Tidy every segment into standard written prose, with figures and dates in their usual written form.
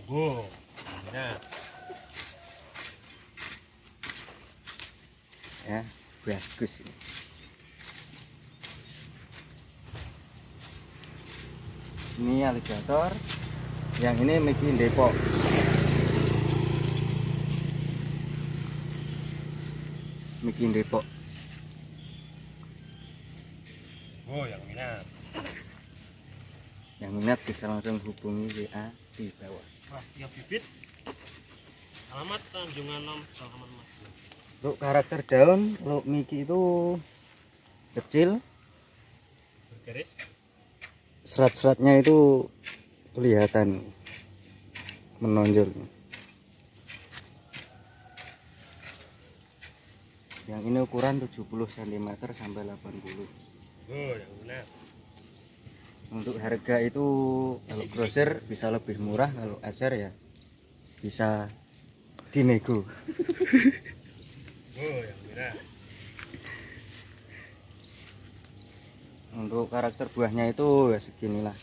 Oh, nah, Ya, bagus ini. Ini aligator, yang ini Mickey Depok. Mickey Depok. oh yang minat. Yang minat bisa langsung hubungi WA di bawah. Prasetyo Bibit. Alamat Tanjungan 6, Salaman Mas. Untuk karakter daun, kalau Mickey itu kecil, Bergaris. serat-seratnya itu kelihatan menonjol. Yang ini ukuran 70 cm sampai 80. Oh yang minat. Untuk harga itu kalau grosir bisa lebih murah, kalau ecer ya bisa dinego. Oh yang minat. Untuk karakter buahnya itu ya seginilah,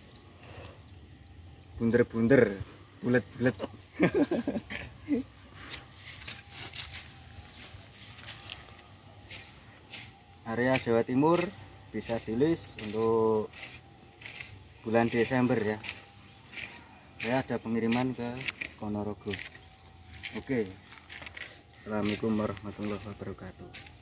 bunder-bunder, bulet-bulet. Area Jawa Timur bisa dililis untuk bulan Desember ya. Saya ada pengiriman ke Ponorogo. Oke. Assalamualaikum warahmatullahi wabarakatuh.